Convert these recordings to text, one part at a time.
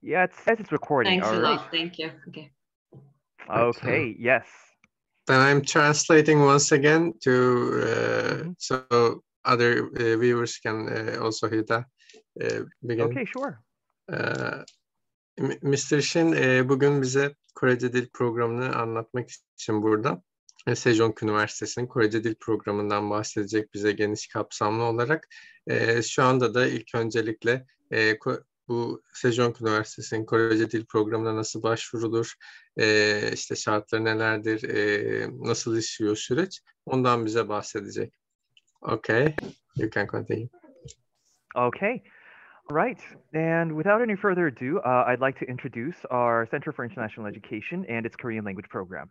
Yeah, it says it's recording. Thanks all a right. lot. Thank you. Okay. Okay, yes. Then I'm translating once again to so other viewers can also hear that. Begin. Okay, sure. Mr. Shin bugün bize KORECE Dil Programı'nı anlatmak için burada. Sejong Üniversitesi'nin KORECE Dil Programı'ndan bahsedecek bize geniş kapsamlı olarak. Şu anda da ilk öncelikle bu Sejong Üniversitesi'nin KORECE Dil Programı'na nasıl başvurulur, işte şartları nelerdir, nasıl işliyor süreç, ondan bize bahsedecek. Okay, you can continue. Okay. Right. And without any further ado, I'd like to introduce our Center for International Education and its Korean language program.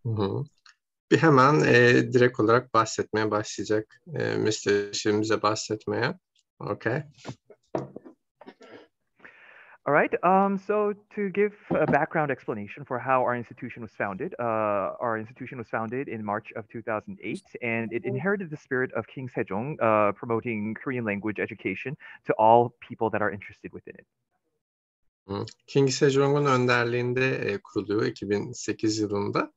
Hı-hı. Bir hemen direkt olarak bahsetmeye başlayacak. Mr. Shin bize bahsetmeye. Okay. All right. So to give a background explanation for how our institution was founded in March of 2008, and it inherited the spirit of King Sejong, promoting Korean language education to all people that are interested within it. King Sejong'un önderliğinde kuruluyor 2008 yılında.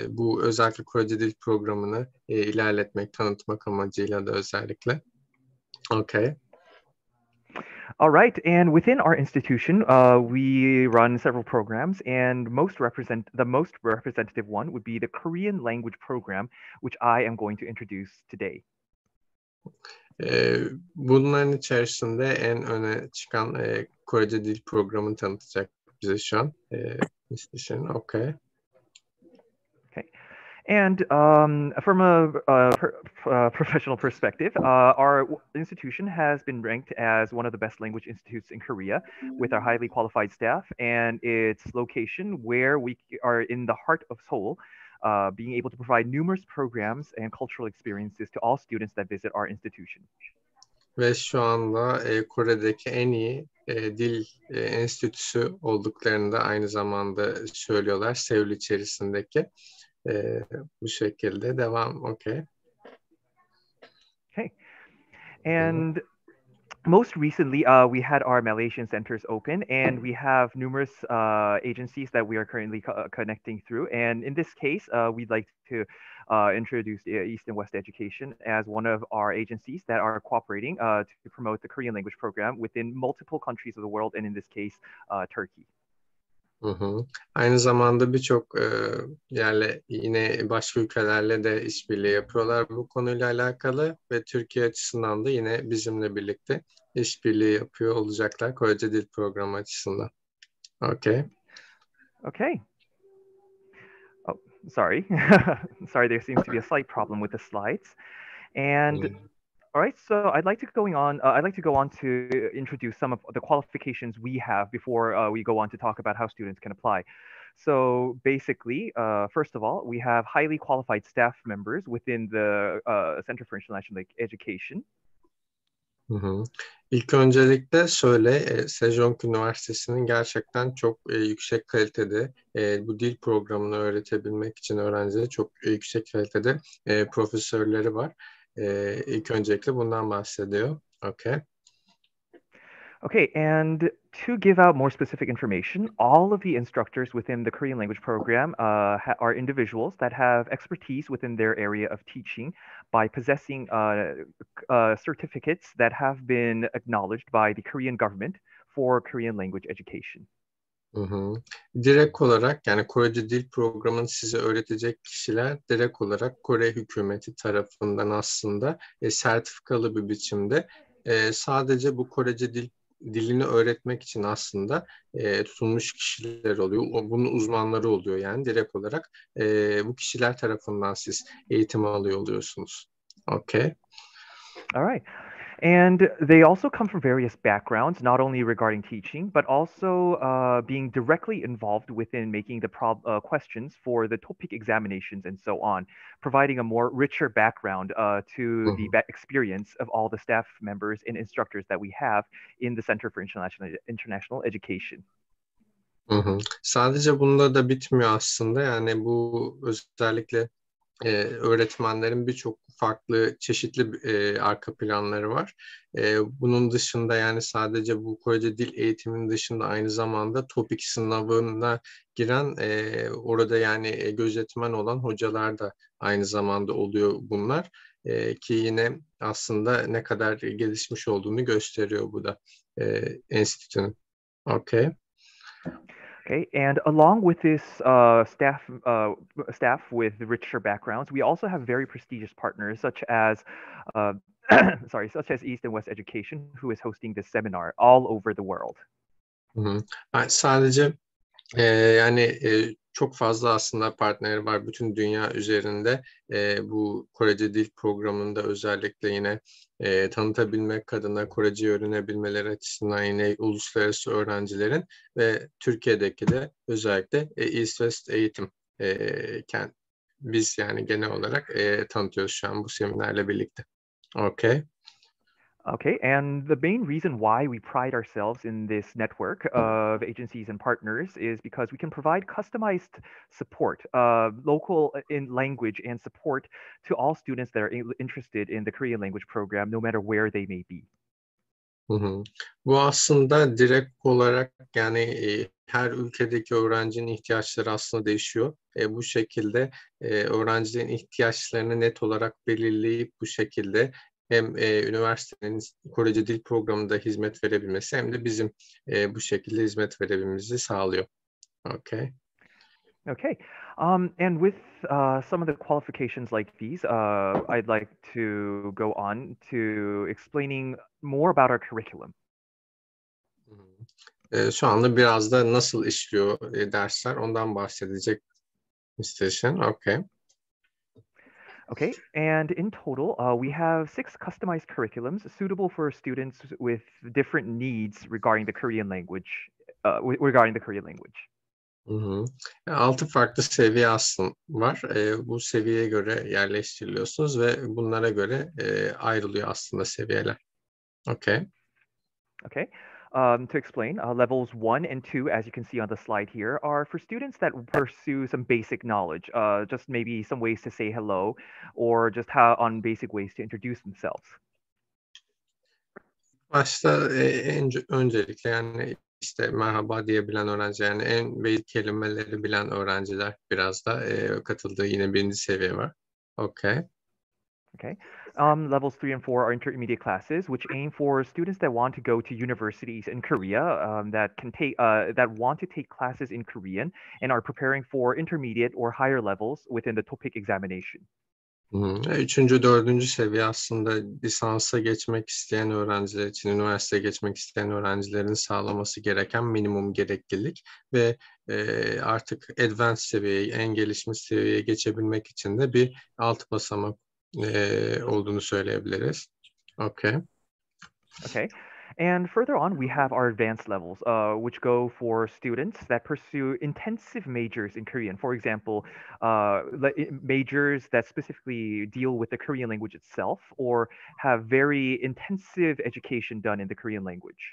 Bu özellikle KORECE Dil Programı'nı ilerletmek, tanıtmak amacıyla da özellikle. Okay. All right, and within our institution, we run several programs, and the most representative one would be the Korean language program, which I am going to introduce today. Bunların içerisinde en öne çıkan KORECE Dil Programı'nı tanıtacak bize şu an. Okay. Okay. And from a professional perspective, our institution has been ranked as one of the best language institutes in Korea with our highly qualified staff and its location where we are in the heart of Seoul, being able to provide numerous programs and cultural experiences to all students that visit our institution. Ve şu anda Kore'deki en iyi dil enstitüsü olduklarını da aynı zamanda söylüyorlar Seul içerisindeki. Bu şekilde devam. Okay. Okay. And most recently, we had our Malaysian centers open, and we have numerous agencies that we are currently connecting through. And in this case, we'd like to introduce East and West Education as one of our agencies that are cooperating to promote the Korean language program within multiple countries of the world, and in this case, Turkey. Hı-hı. Aynı zamanda birçok yerle yine başka ülkelerle de işbirliği yapıyorlar bu konuyla alakalı ve Türkiye açısından da yine bizimle birlikte işbirliği yapıyor olacaklar KORECE Dil Programı açısından. Okay. Okay. Oh, sorry. Sorry, there seems to be a slight problem with the slides. And all right, so I'd like to go on to introduce some of the qualifications we have before we go on to talk about how students can apply. So basically, first of all, we have highly qualified staff members within the Center for International Education. Hı-hı. İlk öncelikle Sejong Üniversitesi'nin gerçekten çok yüksek kalitede bu dil programını öğretebilmek için öğrencilere çok yüksek kalitede profesörleri var. İlk öncelikle bundan bahsediyor. Okay. Okay, and to give out more specific information, all of the instructors within the Korean language program are individuals that have expertise within their area of teaching by possessing certificates that have been acknowledged by the Korean government for Korean language education. Hı-hı. Direkt olarak yani KORECE Dil Programı'nı size öğretecek kişiler direkt olarak Kore hükümeti tarafından aslında sertifikalı bir biçimde sadece bu KORECE dilini öğretmek için aslında tutulmuş kişiler oluyor. Bunun uzmanları oluyor yani direkt olarak bu kişiler tarafından siz eğitim alıyor oluyorsunuz. Okay. All right. And they also come from various backgrounds, not only regarding teaching, but also being directly involved within making the questions for the TOPIK examinations and so on, providing a more richer background to the experience of all the staff members and instructors that we have in the Center for International Education. Hı-hı. Sadece bunda da bitmiyor aslında yani bu özellikle öğretmenlerin birçok farklı, çeşitli arka planları var. Bunun dışında yani sadece bu Korece dil eğitiminin dışında aynı zamanda TOEIC sınavına giren orada yani gözetmen olan hocalar da aynı zamanda oluyor bunlar. Ki yine aslında ne kadar gelişmiş olduğunu gösteriyor bu da enstitünün. Okay. Okay, and along with this staff with richer backgrounds, we also have very prestigious partners such as, uh, such as East and West Education, who is hosting this seminar all over the world. Hı hı. Sadece yani çok fazla aslında partneri var bütün dünya üzerinde. Bu Korece Dil Programı'nda özellikle yine tanıtabilmek adına Korece'yi öğrenebilmeleri açısından yine uluslararası öğrencilerin ve Türkiye'deki de özellikle East West Eğitim biz yani genel olarak tanıtıyoruz şu an bu seminerle birlikte. Okay. Okay, and the main reason why we pride ourselves in this network of agencies and partners is because we can provide customized support, local in language and support to all students that are interested in the Korean language program, no matter where they may be. Hı hı. Bu aslında direkt olarak yani her ülkedeki öğrencinin ihtiyaçları aslında değişiyor. Bu şekilde öğrencilerin ihtiyaçlarını net olarak belirleyip bu şekilde hem üniversitenin Korece Dil Programı'nda hizmet verebilmesi hem de bizim bu şekilde hizmet verebilmemizi sağlıyor. Okay. Okay, and with some of the qualifications like these, I'd like to go on to explaining more about our curriculum. Hı hı. Şu anda biraz da nasıl işliyor dersler ondan bahsedecek istedim. Okay. Okay, and in total, we have 6 customized curriculums suitable for students with different needs regarding the Korean language. Regarding the Korean language. Hı hı. 6 farklı seviye aslında var. Bu seviyeye göre yerleştiriliyorsunuz ve bunlara göre ayrılıyor aslında seviyeler. Okay. Okay. To explain, levels 1 and 2, as you can see on the slide here, are for students that pursue some basic knowledge, just maybe some ways to say hello, or just how on basic ways to introduce themselves. Başta öncelikle yani işte merhaba diyebilen öğrenci yani en belli kelimeleri bilen öğrenciler biraz da katıldığı yine birinci seviye var. Okay. Okay. Levels 3 and 4 are intermediate classes, which aim for students that want to go to universities in Korea, that want to take classes in Korean and are preparing for intermediate or higher levels within the TOPIK examination. Üçüncü, dördüncü seviye aslında lisansa geçmek isteyen öğrenciler için, üniversiteye geçmek isteyen öğrencilerin sağlaması gereken minimum gereklilik ve artık advanced seviyeye, en gelişmiş seviyeye geçebilmek için de bir alt basamak olduğunu söyleyebiliriz. Okay. Okay. And further on, we have our advanced levels, which go for students that pursue intensive majors in Korean. For example, majors that specifically deal with the Korean language itself or have very intensive education done in the Korean language.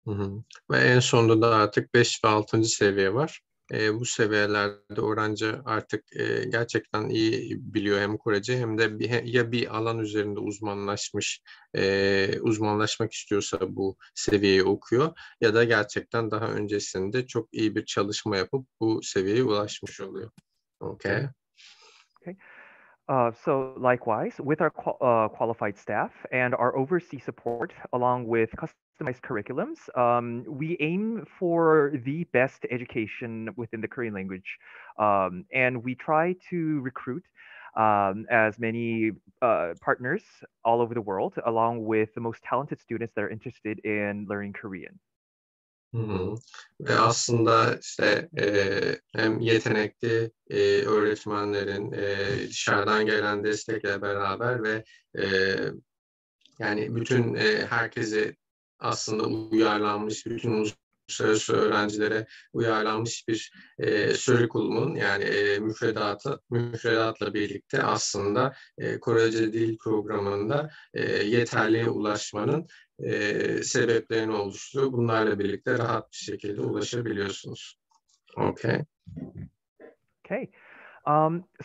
Hı hı. Ve en sonunda da artık 5 ve 6. seviye var. Bu seviyelerde öğrenci artık gerçekten iyi biliyor hem Korece hem de bir alan üzerinde uzmanlaşmak istiyorsa bu seviyeyi okuyor ya da gerçekten daha öncesinde çok iyi bir çalışma yapıp bu seviyeye ulaşmış oluyor. Okay. Okay. So likewise, with our qualified staff and our overseas support, along with customized curriculums, we aim for the best education within the Korean language, and we try to recruit as many partners all over the world, along with the most talented students that are interested in learning Korean. Hı hı. Ve aslında işte hem yetenekli öğretmenlerin dışarıdan gelen destekle beraber ve e, yani bütün herkese aslında uyarlanmış, bütün uluslararası öğrencilere uyarlanmış bir curriculum'un yani müfredatla birlikte aslında Korece Dil Programı'nda yeterliğe ulaşmanın sebeplerini oluşturuyor. Bunlarla birlikte rahat bir şekilde ulaşabiliyorsunuz. Okay. Okay.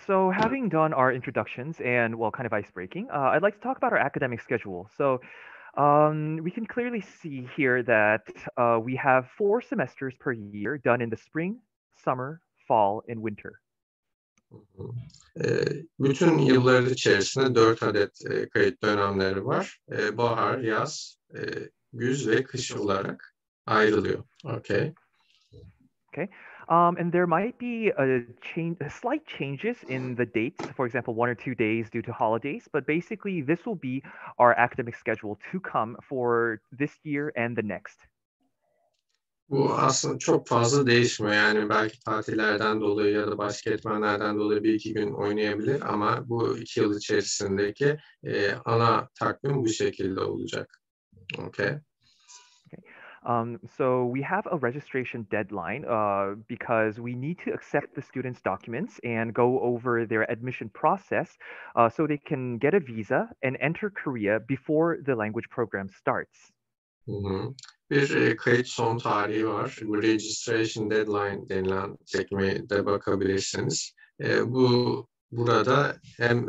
So having done our introductions and, well, kind of ice breaking, I'd like to talk about our academic schedule. So we can clearly see here that we have 4 semesters per year done in the spring, summer, fall, and winter. Bütün yıllar içerisinde 4 adet kayıt dönemleri var. Bahar, yaz, güz ve kış olarak ayrılıyor. Okay. Okay. And there might be slight changes in the dates, for example, 1 or 2 days due to holidays, but basically this will be our academic schedule to come for this year and the next. Bu aslında çok fazla değişmiyor. Yani belki tatillerden dolayı ya da başka etmenlerden dolayı 1-2 gün oynayabilir ama bu 2 yıl içerisindeki ana takvim bu şekilde olacak. Okay. So we have a registration deadline because we need to accept the students' documents and go over their admission process so they can get a visa and enter Korea before the language program starts. Bir kayıt son tarihi var. Bu registration deadline denilen sekmeye de bakabilirsiniz. Burada hem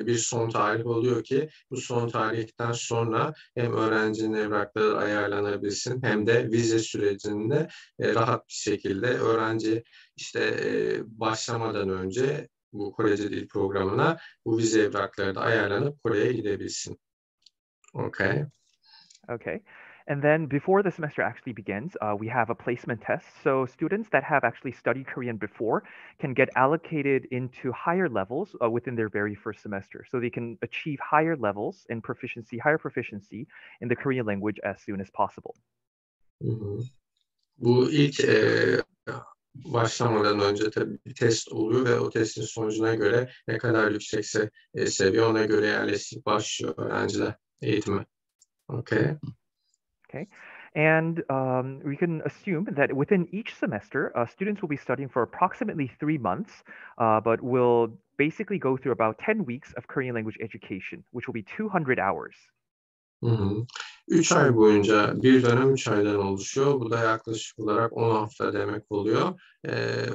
bir son tarih oluyor ki bu son tarihten sonra hem öğrencinin evrakları ayarlanabilsin hem de vize sürecinde rahat bir şekilde öğrenci başlamadan önce bu Korece Dil programına bu vize evrakları da ayarlanıp Kore'ye gidebilsin. Okay. Okay. And then before the semester actually begins, we have a placement test. So students that have actually studied Korean before can get allocated into higher levels within their very first semester. So they can achieve higher levels and higher proficiency in the Korean language as soon as possible. Bu ilk başlamadan önce tabii bir test oluyor ve o testin sonucuna göre ne kadar yüksekse seviye ona göre yerleşik başlıyor öğrenciler eğitime. Okay. Okay. And we can assume that within each semester, students will be studying for approximately 3 months, but will basically go through about 10 weeks of Korean language education, which will be 200 hours. 3 ay boyunca bir dönem 3 aydan oluşuyor. Bu da yaklaşık olarak 10 hafta demek oluyor.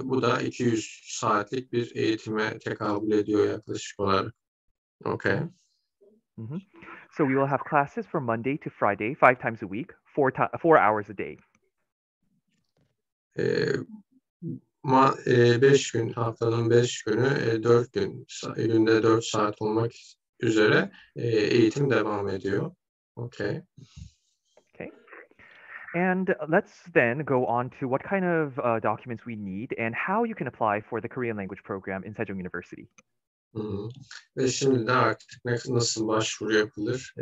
Bu da 200 saatlik bir eğitime tekabül ediyor yaklaşık olarak. Okay. So we will have classes from Monday to Friday, 5 times a week, 4 hours a day. 5 gün, haftanın 5 günü, 4 gün, günde 4 saat olmak üzere eğitim devam ediyor. Okay. Okay. And let's then go on to what kind of documents we need and how you can apply for the Korean language program in Sejong University. Ve şimdi de artık nasıl başvuru yapılır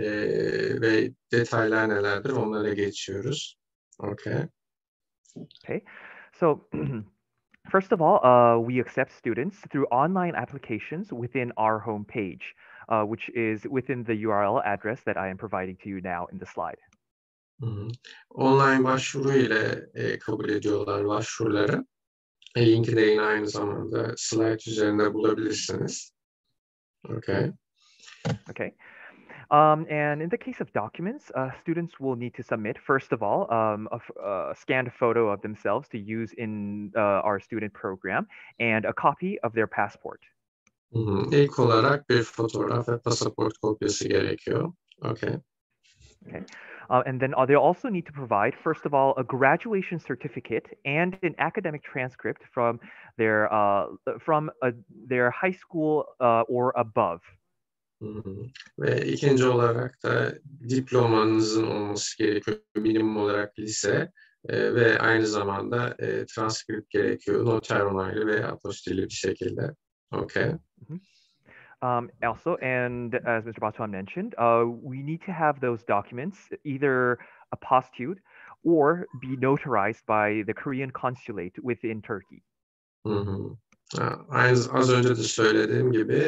ve detaylar nelerdir onlara geçiyoruz. Okay. Okay. So first of all, we accept students through online applications within our homepage, which is within the URL address that I am providing to you now in the slide. Online başvuru ile kabul ediyorlar başvuruları. Linki de yine aynı zamanda slide üzerinde bulabilirsiniz. Okay. Okay. And in the case of documents, students will need to submit, first of all, a scanned photo of themselves to use in our student program and a copy of their passport. İlk olarak bir fotoğraf ve pasaport kopyası gerekiyor. Okay. Okay. And then they'll also need to provide, first of all, a graduation certificate and an academic transcript from their high school or above. Ve ikinci olarak da diplomanızın olması gerekiyor. Minimum olarak lise ve aynı zamanda transkript gerekiyor. Noter onaylı ve apostilli bir şekilde. Okay. Also, and as Mr. Batuhan mentioned, we need to have those documents either apostilled or be notarized by the Korean consulate within Turkey. Az önce de söylediğim gibi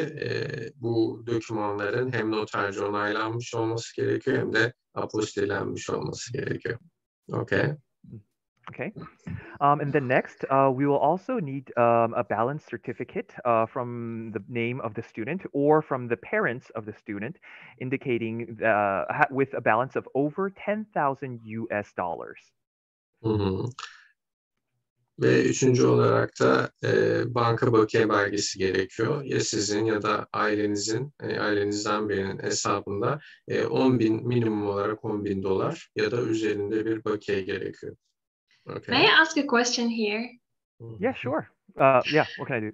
bu dokümanların hem noterce onaylanmış olması gerekiyor hem de apostillenmiş olması gerekiyor. Okay. Okay. And then next, we will also need a balance certificate from the name of the student or from the parents of the student, indicating with a balance of over $10,000 US. Ve üçüncü olarak da banka bakiye belgesi gerekiyor. Ya sizin ya da ailenizden birinin hesabında 10 bin, minimum olarak 10 bin dolar ya da üzerinde bir bakiye gerekiyor. Okay. May I ask a question here? Yeah, sure. Yeah, what can I do?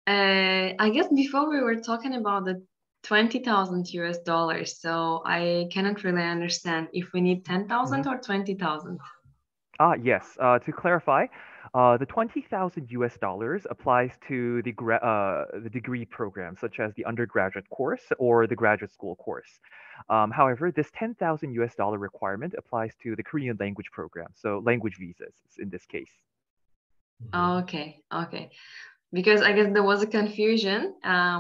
I guess before we were talking about the 20,000 US dollars, so I cannot really understand if we need 10,000 or 20,000. Yes. To clarify, the 20,000 US dollars applies to the degree program, such as the undergraduate course or the graduate school course. However, this 10,000 US dollar requirement applies to the Korean language program, so language visas in this case. Okay. Because I guess there was a confusion.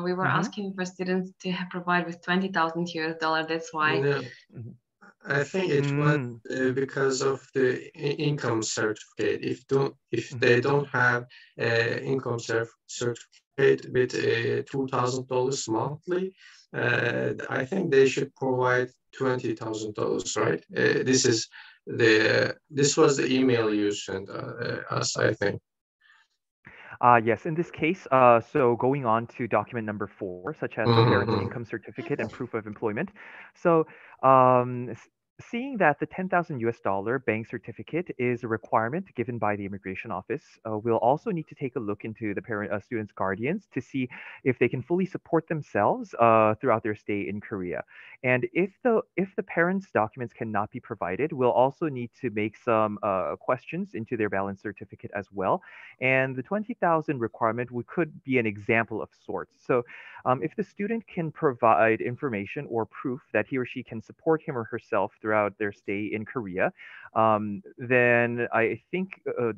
We were asking for students to provide with 20,000 US dollar. That's why. No. I think it was because of the income certificate. If they don't have income certificate with $2,000 monthly, I think they should provide $20,000, right? This was the email you sent us, I think. Yes, in this case, so going on to document number 4, such as the parent's income certificate and proof of employment. So seeing that the 10,000 US dollar bank certificate is a requirement given by the immigration office, we'll also need to take a look into the students' guardians to see if they can fully support themselves throughout their stay in Korea. And if the parents' documents cannot be provided, we'll also need to make some questions into their balance certificate as well. And the 20,000 requirement could be an example of sorts. So if the student can provide information or proof that he or she can support him or herself throughout their stay in Korea, then I think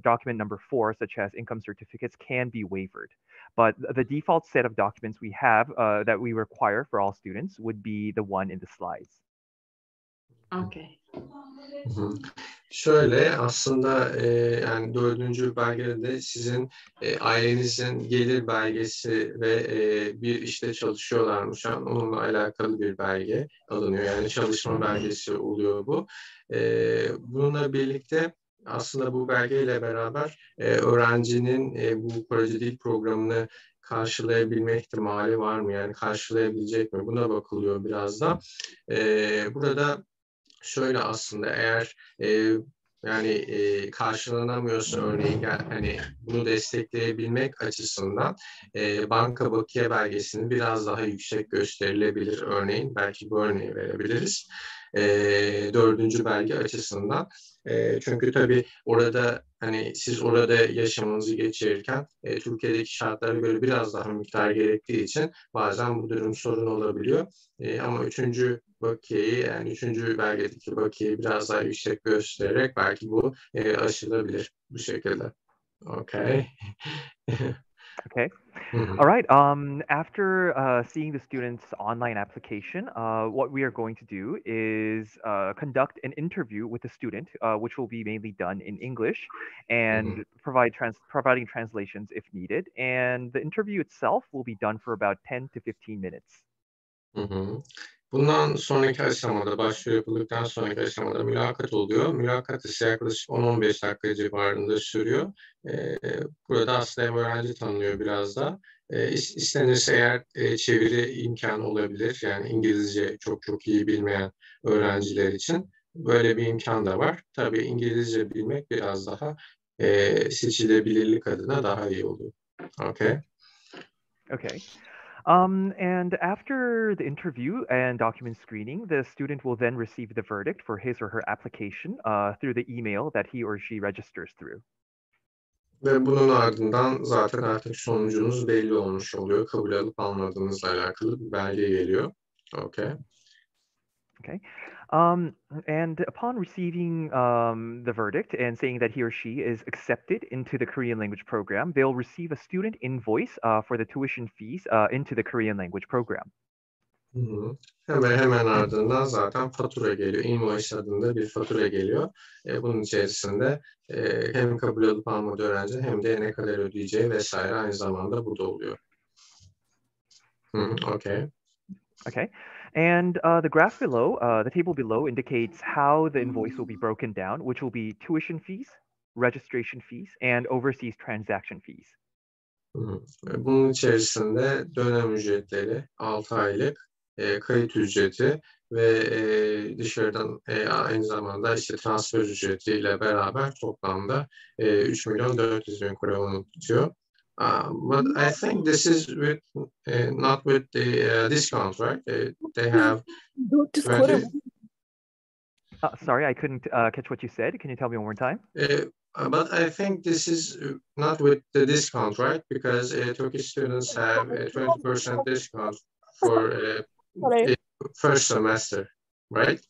document number 4, such as income certificates, can be waived. But the default set of documents we have that we require for all students would be the one in the slides. Okay. Şöyle aslında yani 4. belgede de sizin ailenizin gelir belgesi ve bir işte çalışıyorlarmış. Yani onunla alakalı bir belge alınıyor. Yani çalışma belgesi oluyor bu. Bununla birlikte aslında bu belgeyle beraber öğrencinin bu proje dil programını karşılayabilme ihtimali var mı? Yani karşılayabilecek mi? Buna bakılıyor biraz da. Burada şöyle aslında eğer karşılanamıyorsa örneğin hani bunu destekleyebilmek açısından banka bakiye belgesinin biraz daha yüksek gösterilebilir örneğin. Belki bu örneği verebiliriz. 4. belge açısından. Çünkü tabii orada hani siz orada yaşamınızı geçirirken Türkiye'deki şartlara göre biraz daha miktar gerektiği için bazen bu durum sorun olabiliyor. Ama 3. bakiyeyi yani 3. belgedeki bakiyeyi biraz daha yüksek göstererek belki bu aşılabilir bu şekilde. Okay. Okay. All right. After seeing the students' online application, what we are going to do is conduct an interview with the student, which will be mainly done in English, and providing translations if needed. And the interview itself will be done for about 10 to 15 minutes. Bundan sonraki aşamada, başvuru yapıldıktan sonraki aşamada mülakat oluyor. Mülakat ise yaklaşık 10-15 dakika civarında sürüyor. Burada aslında hem öğrenci tanınıyor biraz da. İstenirse eğer çeviri imkanı olabilir. Yani İngilizce çok iyi bilmeyen öğrenciler için böyle bir imkan da var. Tabii İngilizce bilmek biraz daha seçilebilirlik adına daha iyi oluyor. Okay. Okay. And after the interview and document screening, the student will then receive the verdict for his or her application through the email that he or she registers through. Ve bunun ardından zaten artık sonucunuz belli olmuş oluyor. Kabul alıp almadığınızla alakalı bir belge geliyor. Okay. Okay. And upon receiving the verdict and saying that he or she is accepted into the Korean language program, they'll receive a student invoice for the tuition fees into the Korean language program. Hemen ardından zaten fatura geliyor. Invoice adında bir fatura geliyor. Bunun içerisinde hem kabul alıp almadığı öğrenci hem de ne kadar ödeyeceği vesaire aynı zamanda burada oluyor. Okay. Okay. And the graph below, the table below indicates how the invoice will be broken down, which will be tuition fees, registration fees, and overseas transaction fees. Bunun içerisinde dönem ücretleri, 6 aylık kayıt ücreti ve dışarıdan aynı zamanda işte transfer ücretiyle beraber toplamda 3.400.000 Kore wonu tutuyor. But I think this is with not with the discount, right? They have 20. Sorry, I couldn't catch what you said. Can you tell me one more time? But I think this is not with the discount, right? Because Turkish students have a 20% discount for first semester, right?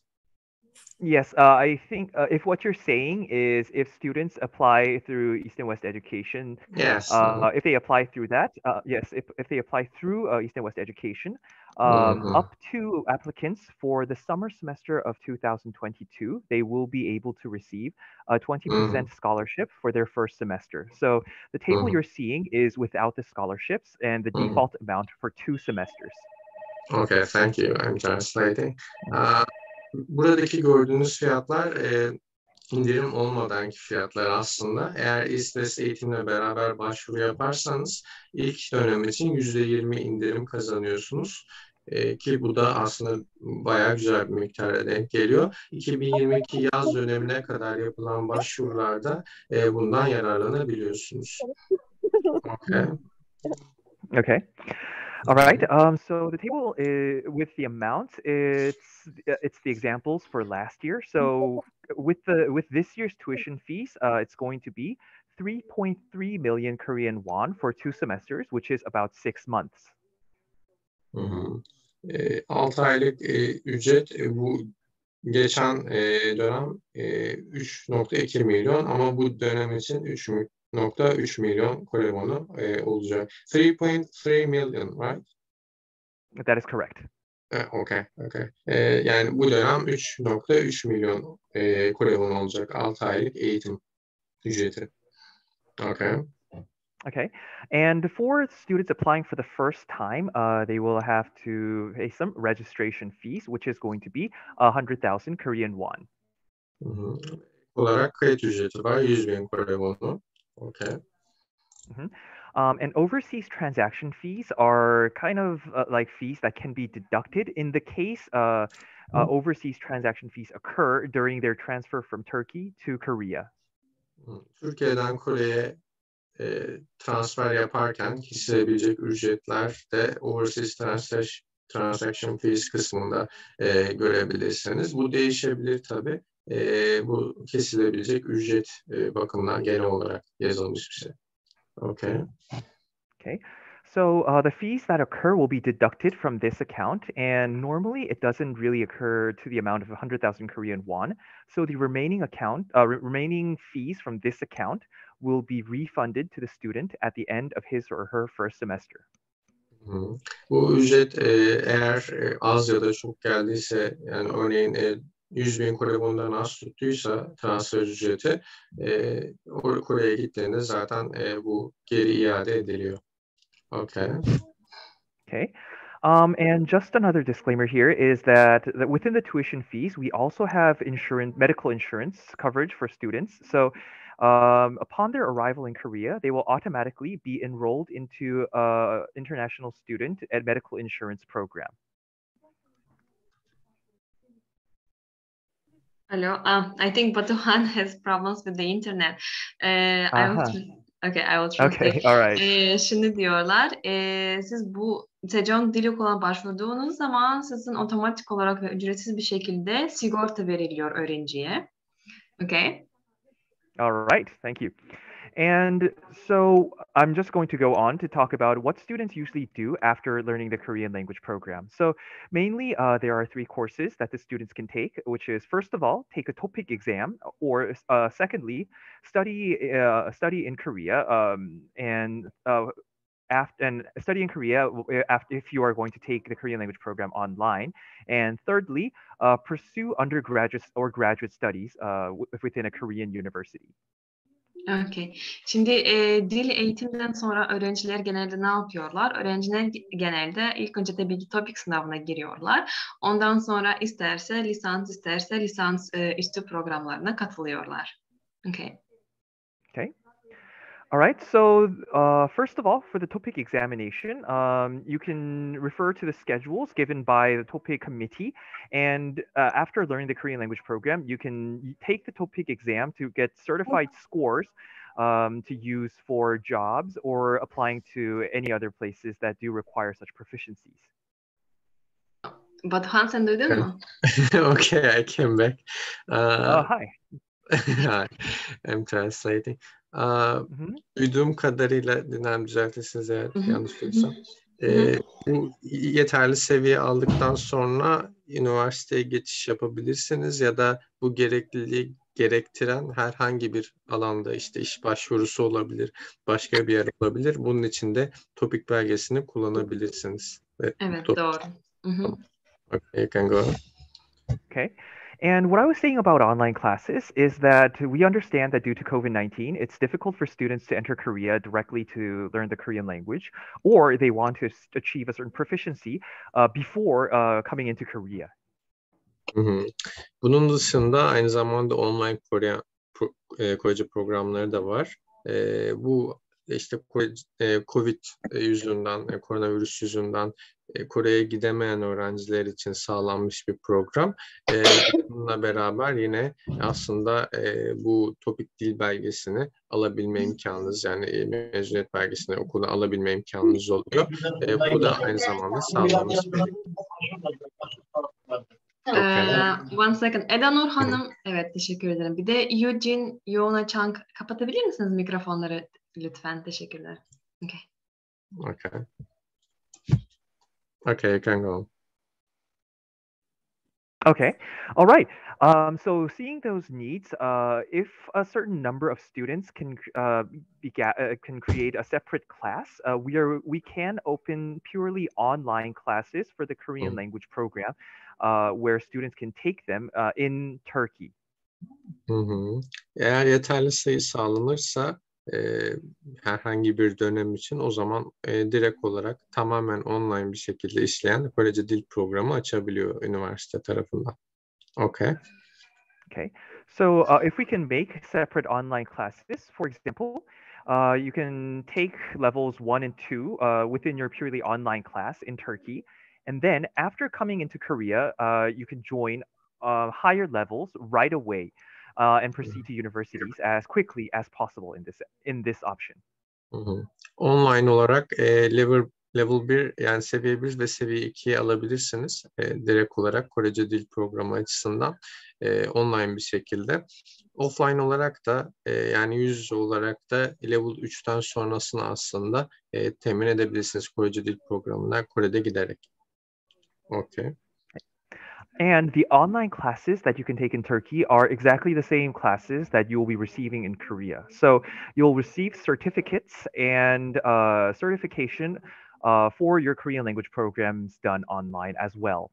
Yes, I think if what you're saying is if students apply through East and West Education, Yes. if they apply through that, yes, if they apply through East and West Education, up to applicants for the summer semester of 2022, they will be able to receive a 20% scholarship for their first semester. So the table you're seeing is without the scholarships and the default amount for 2 semesters. Okay, thank you. I'm translating. Buradaki gördüğünüz fiyatlar indirim olmadanki fiyatlar aslında. Eğer East West eğitimle beraber başvuru yaparsanız ilk dönem için %20 indirim kazanıyorsunuz. Ki bu da aslında bayağı güzel bir miktara denk geliyor. 2022 yaz dönemine kadar yapılan başvurularda bundan yararlanabiliyorsunuz. Okay. Okay. All right. So the table with the amounts, it's the examples for last year. So with this year's tuition fees, it's going to be 3.3 million Korean won for 2 semesters, which is about 6 months. 6 aylık ücret bu geçen dönem 3.2 milyon ama bu dönem için 3.3 milyon Kore wonu olacak. 3.3 million, right? That is correct. Okay. Yani bu dönem 3.3 milyon Kore wonu olacak 6 aylık eğitim ücreti. Okay. Okay, and for students applying for the first time, they will have to pay some registration fees, which is going to be 100,000 Korean won. Olarak kayıt ücreti var 100.000 Kore wonu. Okay. And overseas transaction fees are kind of like fees that can be deducted in the case overseas transaction fees occur during their transfer from Turkey to Korea. Türkiye'den Kore'ye transfer yaparken kesilebilecek ücretler de overseas transaction fees kısmında görebilirsiniz. Bu değişebilir tabii. Bu kesilebilecek ücret bakımından genel olarak yazılmış bir şey. Okay. So the fees that occur will be deducted from this account, and normally it doesn't really occur to the amount of 100,000 Korean won. So the remaining fees from this account will be refunded to the student at the end of his or her first semester. Bu ücret eğer az ya da çok geldiyse, yani örneğin 100.000 Kore wonundan az tuttuysa transfer ücreti, Kore'ye gittiğinde zaten bu geri iade ediliyor. Okay. And just another disclaimer here is that within the tuition fees, we also have medical insurance coverage for students. So upon their arrival in Korea, they will automatically be enrolled into an international student and medical insurance program. Hello. I think Batuhan has problems with the internet. I will translate. Okay, all right. Şimdi diyorlar, siz bu Sejong Dil Okulu'na başvurduğunuz zaman sizin otomatik olarak ve ücretsiz bir şekilde sigorta veriliyor öğrenciye. Okay. All right, thank you. And so I'm just going to go on to talk about what students usually do after learning the Korean language program. So mainly there are 3 courses that the students can take, which is first of all, take a TOPIK exam, or secondly, study in Korea and study in Korea if you are going to take the Korean language program online. And thirdly, pursue undergraduate or graduate studies within a Korean university. Okay. Şimdi dil eğitiminden sonra öğrenciler genelde ne yapıyorlar? Öğrenciler genelde ilk önce tabii ki TOPIK sınavına giriyorlar. Ondan sonra isterse lisans üstü programlarına katılıyorlar. Okay. Okay. All right, so first of all, for the TOPIK examination, you can refer to the schedules given by the TOPIK committee. And after learning the Korean language program, you can take the TOPIK exam to get certified scores to use for jobs or applying to any other places that do require such proficiencies. Batuhan, sen duydun mu? Okay, I came back. Hi. Hi, I'm translating. Duyduğum kadarıyla dinler düzeltirsiniz eğer yanlış duysam. Yeterli seviye aldıktan sonra üniversiteye geçiş yapabilirsiniz ya da bu gerekliliği gerektiren herhangi bir alanda işte iş başvurusu olabilir, başka bir yer olabilir. Bunun için de TOPIK belgesini kullanabilirsiniz. Evet, doğru. Okay, you can go. Okay. And what I was saying about online classes is that we understand that due to COVID-19, it's difficult for students to enter Korea directly to learn the Korean language, or they want to achieve a certain proficiency before coming into Korea. Bunun dışında aynı zamanda online Korece programları da var. Bu işte Covid yüzünden, koronavirüs yüzünden Kore'ye gidemeyen öğrenciler için sağlanmış bir program. Bununla beraber yine aslında bu TOPIK dil belgesini alabilme imkanınız, yani mezuniyet belgesini okulda alabilme imkanınız oluyor. Bu da aynı zamanda sağlanmış bir. One second. Eda Nur Hanım, evet teşekkür ederim. Bir de Eugene Yoğuna Çank, kapatabilir misiniz mikrofonları lütfen? Teşekkürler. Okay. Okay, you can go. Okay, all right. So seeing those needs, if a certain number of students can create a separate class, we can open purely online classes for the Korean language program, where students can take them in Turkey. Eğer yeterli sayı sağlanırsa herhangi bir dönem için o zaman direkt olarak tamamen online bir şekilde işleyen Korece dil programı açabiliyor üniversite tarafından. Okay. Okay. So if we can make separate online classes, for example, you can take levels 1 and 2 within your purely online class in Turkey. And then after coming into Korea, you can join higher levels right away and proceed to universities as quickly as possible in this option. Online olarak level 1 yani seviye 1 ve seviye 2'ye alabilirsiniz. Direkt olarak Korece dil programı açısından online bir şekilde. Offline olarak da yani yüz yüze olarak da level 3'ten sonrasını aslında temin edebilirsiniz Korece dil programına Kore'de giderek. Okay. And the online classes that you can take in Turkey are exactly the same classes that you will be receiving in Korea. So you'll receive certificates and certification for your Korean language programs done online as well.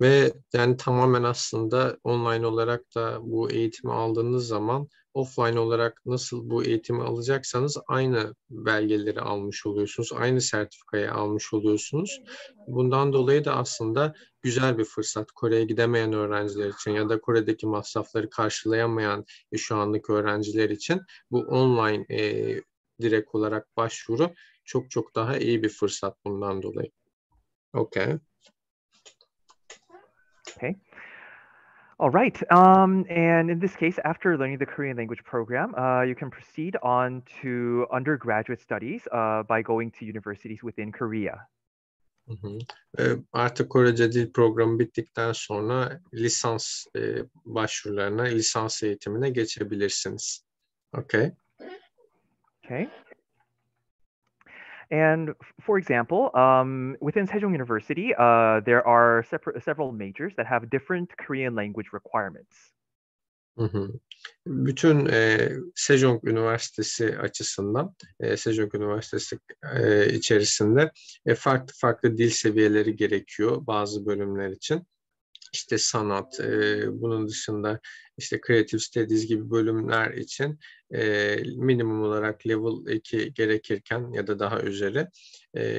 Ve yani tamamen aslında online olarak da bu eğitimi aldığınız zaman offline olarak nasıl bu eğitimi alacaksanız aynı belgeleri almış oluyorsunuz, aynı sertifikayı almış oluyorsunuz. Bundan dolayı da aslında güzel bir fırsat Kore'ye gidemeyen öğrenciler için ya da Kore'deki masrafları karşılayamayan şu andaki öğrenciler için bu online direkt olarak başvuru çok daha iyi bir fırsat bundan dolayı. Okay. Okay. All right. And in this case, after learning the Korean language program, you can proceed on to undergraduate studies by going to universities within Korea. Artık Korece dil programı bittikten sonra lisans başvurularına, lisans eğitimine geçebilirsiniz. Okay. Okay. And for example, within Sejong University, there are several majors that have different Korean language requirements. Bütün Sejong Üniversitesi açısından, Sejong Üniversitesi içerisinde farklı dil seviyeleri gerekiyor bazı bölümler için. İşte sanat, bunun dışında işte Creative Studies gibi bölümler için minimum olarak level 2 gerekirken ya da daha üzeri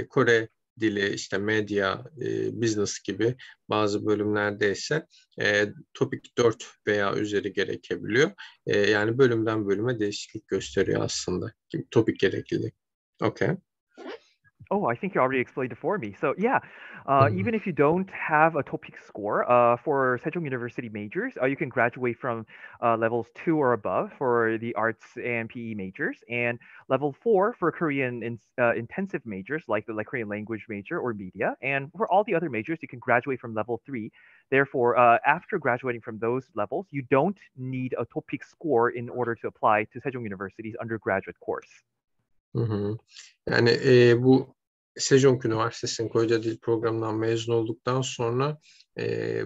Kore dili, işte medya, business gibi bazı bölümlerde ise topik 4 veya üzeri gerekebiliyor. Yani bölümden bölüme değişiklik gösteriyor aslında. Topik gerekliliği. Okay. Oh, I think you already explained it for me. So yeah, even if you don't have a TOPIK score for Sejong University majors, you can graduate from levels 2 or above for the arts and PE majors, and level 4 for Korean intensive majors like the Korean language major or media. And for all the other majors, you can graduate from level 3. Therefore, after graduating from those levels, you don't need a TOPIK score in order to apply to Sejong University's undergraduate course. Hı hı. Yani bu Sejong Üniversitesi'nin KORECE Dil Programı'ndan mezun olduktan sonra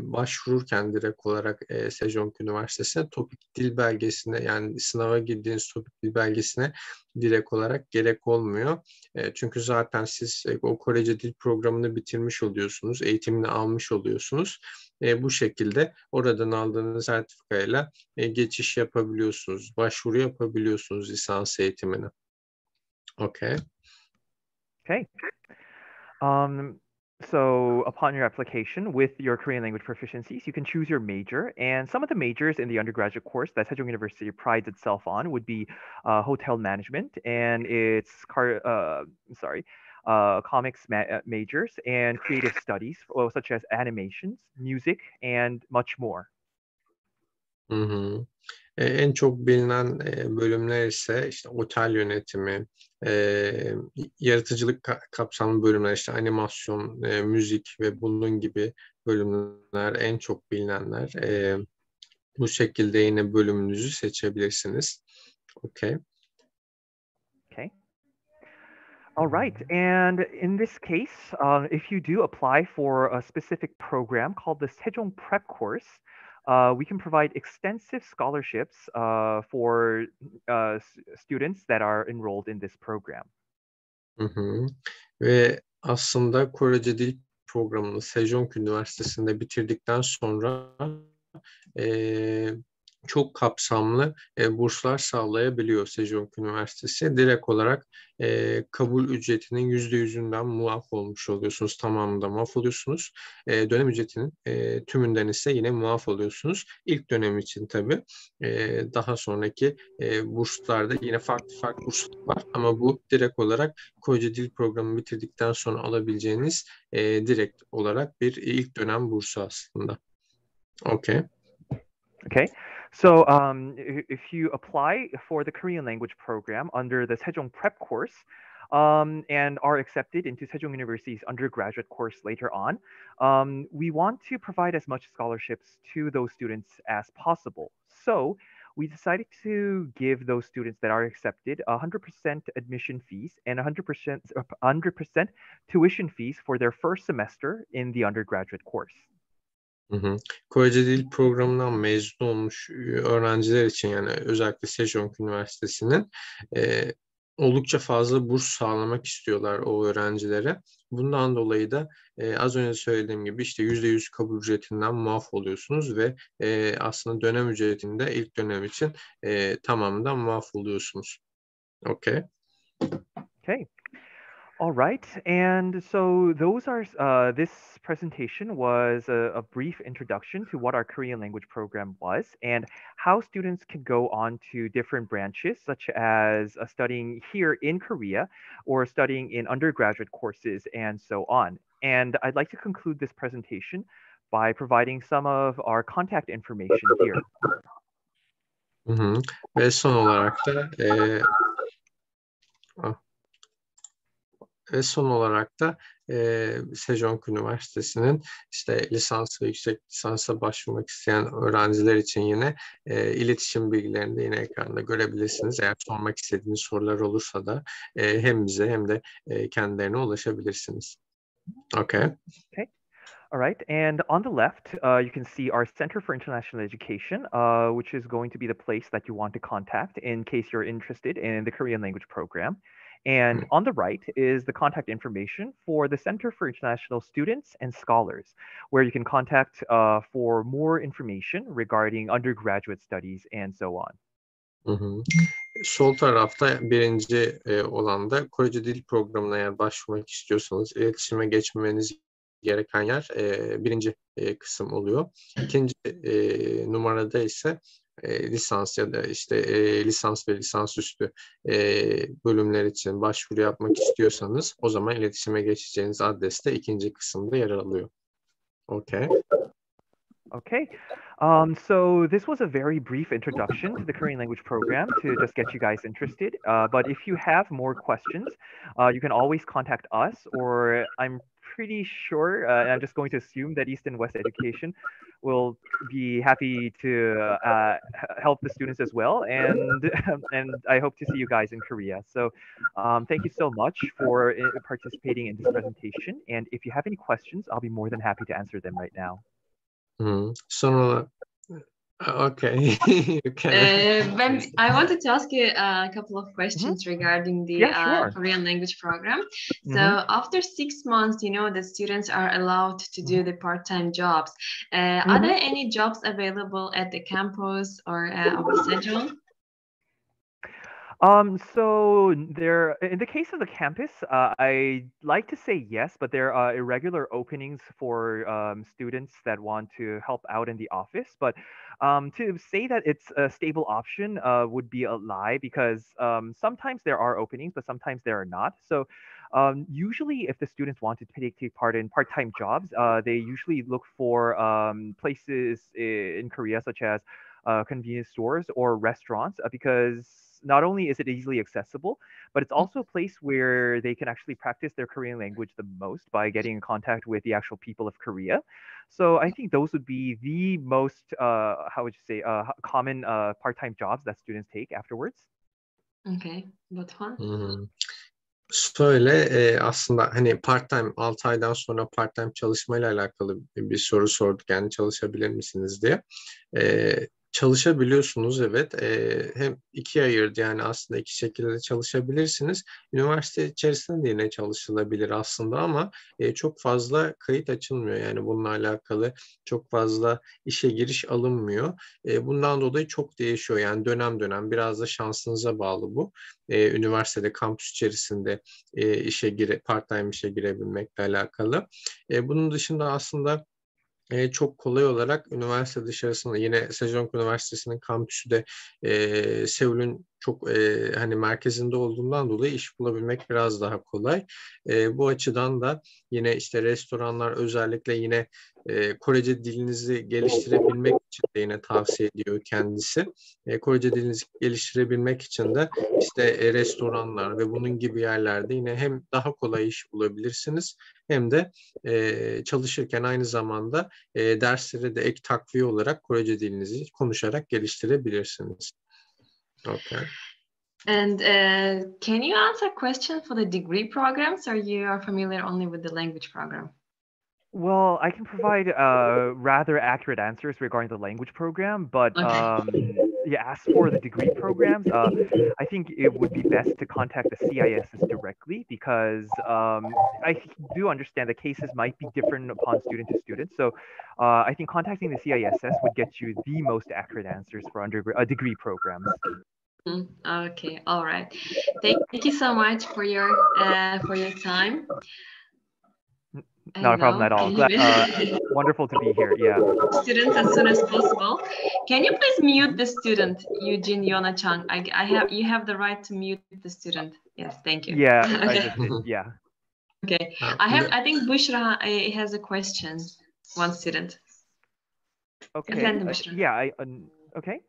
başvururken direkt olarak Sejong Üniversitesi'ne topik dil belgesine, yani sınava girdiğiniz topik dil belgesine direkt olarak gerek olmuyor. Çünkü zaten siz o KORECE Dil Programı'nı bitirmiş oluyorsunuz, eğitimini almış oluyorsunuz. Bu şekilde oradan aldığınız sertifikayla geçiş yapabiliyorsunuz, başvuru yapabiliyorsunuz lisans eğitimine. Okay. Okay. So upon your application with your Korean language proficiencies, you can choose your major. And some of the majors in the undergraduate course that Sejong University prides itself on would be hotel management and its comics majors and creative studies, such as animations, music, and much more. Hı hı. En çok bilinen bölümler ise işte otel yönetimi, yaratıcılık kapsamlı bölümler, işte animasyon, müzik ve bunun gibi bölümler en çok bilinenler. Bu şekilde yine bölümünüzü seçebilirsiniz. Okay. Okay. All right. And in this case, if you do apply for a specific program called the Sejong Prep course, we can provide extensive scholarships for students that are enrolled in this program. Hı hı. Ve aslında KORECE Dil Programı'nı Sejong Üniversitesi'nde bitirdikten sonra çok kapsamlı burslar sağlayabiliyor Sejong Üniversitesi. Direkt olarak kabul ücretinin %100'ünden muaf olmuş oluyorsunuz. Tamamında muaf oluyorsunuz. Dönem ücretinin tümünden ise yine muaf oluyorsunuz. İlk dönem için tabii. Daha sonraki burslarda yine farklı burslar var. Ama bu direkt olarak KORECE Dil Programı bitirdikten sonra alabileceğiniz direkt olarak bir ilk dönem bursu aslında. Okay. Okay. So if you apply for the Korean language program under the Sejong Prep course and are accepted into Sejong University's undergraduate course later on, we want to provide as much scholarships to those students as possible. So we decided to give those students that are accepted 100% admission fees and 100% tuition fees for their first semester in the undergraduate course. Hı hı. KORECE Dil Programı'ndan mezun olmuş öğrenciler için, yani özellikle Sejong Üniversitesi'nin oldukça fazla burs sağlamak istiyorlar o öğrencilere. Bundan dolayı da az önce söylediğim gibi işte %100 kabul ücretinden muaf oluyorsunuz ve aslında dönem ücretinde ilk dönem için tamamından muaf oluyorsunuz. Okay. Okay. All right. And so those are, this presentation was a brief introduction to what our Korean language program was and how students can go on to different branches, such as studying here in Korea or studying in undergraduate courses and so on. And I'd like to conclude this presentation by providing some of our contact information here. Hı hı. Ve son olarak da Sejong Üniversitesi'nin işte lisans ve yüksek lisansa başvurmak isteyen öğrenciler için yine iletişim bilgilerini de yine ekranda görebilirsiniz. Eğer sormak istediğiniz sorular olursa da hem bize hem de kendilerine ulaşabilirsiniz. Okay. Okay. All right, and on the left, you can see our Center for International Education, which is going to be the place that you want to contact in case you're interested in the Korean language program. And on the right is the contact information for the Center for International Students and Scholars, where you can contact for more information regarding undergraduate studies and so on. Hı hı. Sol tarafta birinci olan da Korece Dil Programı'na eğer başvurmak istiyorsanız iletişime geçmeniz gereken yer birinci kısım oluyor. İkinci numarada ise lisans ya da işte lisans ve lisansüstü bölümler için başvuru yapmak istiyorsanız o zaman iletişime geçeceğiniz adres de ikinci kısımda yer alıyor. Okay. Okay. So this was a very brief introduction to the Korean language program to just get you guys interested. But if you have more questions, you can always contact us, or I'm pretty sure, and I'm just going to assume that East and West Education will be happy to help the students as well. And and I hope to see you guys in Korea. So thank you so much for participating in this presentation. And if you have any questions, I'll be more than happy to answer them right now. Sonra okay. I wanted to ask you a couple of questions regarding the sure. Korean language program. So after 6 months, you know, the students are allowed to do the part-time jobs. Are there any jobs available at the campus or of Sejong? So there, in the case of the campus, I like to say yes, but there are irregular openings for students that want to help out in the office. But to say that it's a stable option would be a lie, because sometimes there are openings, but sometimes there are not. So usually if the students want to take part in part-time jobs, they usually look for places in Korea, such as convenience stores or restaurants, because not only is it easily accessible, but it's also a place where they can actually practice their Korean language the most by getting in contact with the actual people of Korea. So I think those would be the most, how would you say, common part-time jobs that students take afterwards. Okay, Batuhan? Şöyle aslında hani part-time 6 aydan sonra part-time çalışmayla alakalı bir soru sorduk, yani çalışabilir misiniz diye. Çalışabiliyorsunuz, evet. Hem ikiye ayırdı, yani aslında iki şekilde çalışabilirsiniz. Üniversite içerisinde de yine çalışılabilir aslında, ama çok fazla kayıt açılmıyor. Yani bununla alakalı çok fazla işe giriş alınmıyor. Bundan dolayı çok değişiyor. Yani dönem dönem biraz da şansınıza bağlı bu. Üniversitede kampüs içerisinde part-time işe girebilmekle alakalı. Bunun dışında aslında çok kolay olarak üniversite dışarısında yine Sejong Üniversitesi'nin kampüsü de Seul'ün çok hani merkezinde olduğundan dolayı iş bulabilmek biraz daha kolay. Bu açıdan da yine işte restoranlar özellikle yine Korece dilinizi geliştirebilmek için de yine tavsiye ediyor kendisi. Korece dilinizi geliştirebilmek için de işte restoranlar ve bunun gibi yerlerde yine hem daha kolay iş bulabilirsiniz, hem de çalışırken aynı zamanda derslere de ek takviye olarak Korece dilinizi konuşarak geliştirebilirsiniz. Okay. And can you answer question for the degree programs, or you are familiar only with the language program? Well, I can provide rather accurate answers regarding the language program, but yeah, as for the degree programs, I think it would be best to contact the CISs directly, because I do understand the cases might be different upon student to student. So I think contacting the CISs would get you the most accurate answers for degree programs. Okay, all right. Thank you so much for your time. Not a problem at all. Wonderful to be here. Yeah. Students as soon as possible. Can you please mute the student, Eugene Yona Chang? You have the right to mute the student. Yes, thank you. Yeah, okay. I just did. Yeah. Okay. I think Bushra has a question. One student. Okay. Yeah. Okay.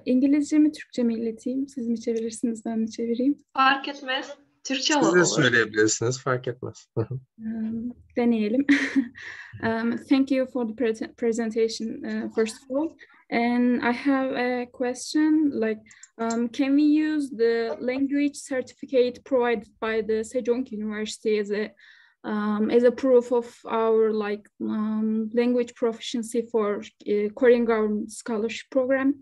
İngilizce mi, Türkçe mi ileteyim? Siz mi çevirirsiniz, ben mi çevireyim? Fark etmez. Türkçe olur. Siz de söyleyebilirsiniz, fark etmez. Deneyelim. Thank you for the presentation, first of all. And I have a question, like, can we use the language certificate provided by the Sejong University as a proof of our language proficiency for Korean government scholarship program?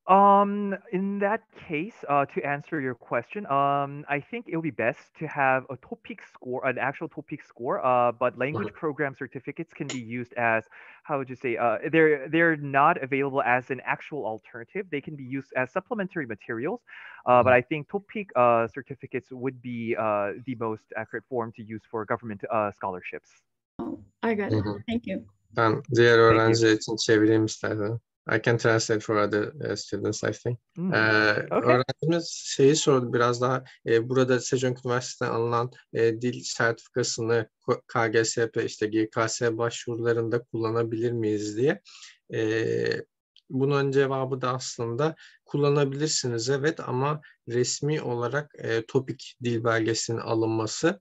In that case, to answer your question, I think it would be best to have a topic score, an actual topic score. But language program certificates can be used as, how would you say, they're not available as an actual alternative. They can be used as supplementary materials. But I think topic certificates would be the most accurate form to use for government scholarships. Oh, I got it. Thank you. Ben diğer öğrenciler için çevireyim istersen. I can translate for other students, I think. Okay. Öğrencimiz şeyi sordu biraz daha burada Sejong Üniversitesi'nden alınan dil sertifikasını KGSP, işte GKS başvurularında kullanabilir miyiz diye. Bunun cevabı da aslında kullanabilirsiniz, evet, ama resmi olarak topik dil belgesinin alınması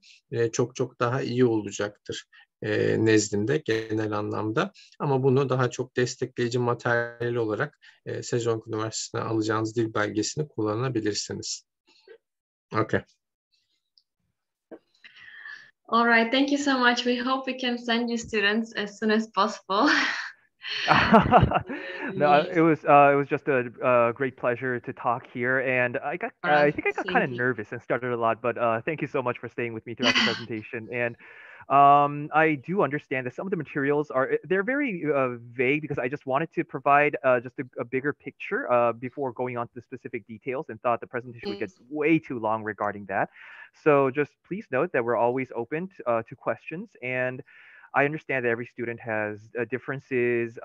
çok daha iyi olacaktır nezdinde genel anlamda. Ama bunu daha çok destekleyici materyal olarak Sejong Üniversitesi'ne alacağınız dil belgesini kullanabilirsiniz. Okay. All right, thank you so much. We hope we can send you students as soon as possible. No, it was just a great pleasure to talk here, and I think I got kind of nervous and started a lot, but thank you so much for staying with me throughout the presentation. And I do understand that some of the materials they're very vague, because I just wanted to provide just a bigger picture before going on to the specific details, and thought the presentation would get way too long regarding that. So just please note that we're always open to questions, and I understand that every student has differences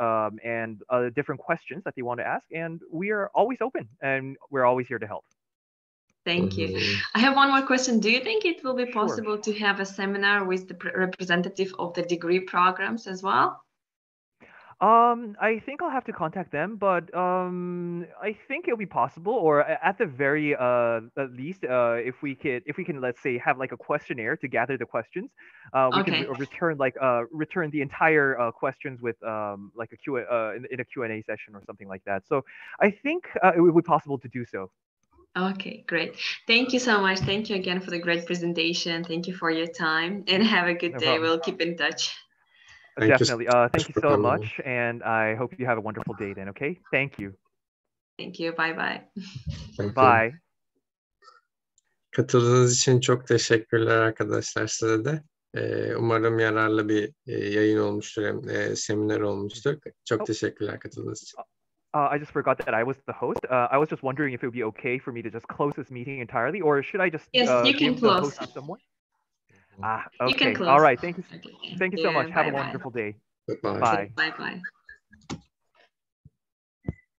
and different questions that they want to ask, and we are always open, and we're always here to help. Thank you. I have one more question. Do you think it will be possible to have a seminar with the representative of the degree programs as well? I think I'll have to contact them, but I think it'll be possible, or at the very least, if we can, let's say, have like a questionnaire to gather the questions, we can return the entire questions with like in a Q&A session or something like that. So I think it would be possible to do so. Okay, great. Thank you so much. Thank you again for the great presentation. Thank you for your time, and have a good day. We'll keep in touch. Definitely. Thank you so much, and I hope you have a wonderful day then, okay? Thank you. Thank you. Bye-bye. Bye. Katıldığınız için çok teşekkürler arkadaşlar, size de. Umarım yararlı bir yayın olmuştur, seminer olmuştur. Çok teşekkürler katıldığınız için. I just forgot that I was the host. I was just wondering if it would be okay for me to just close this meeting entirely, or should I just give the host to someone? Okay. All right. Thank you. Thank you so much. Have a wonderful day. Goodbye. Bye-bye.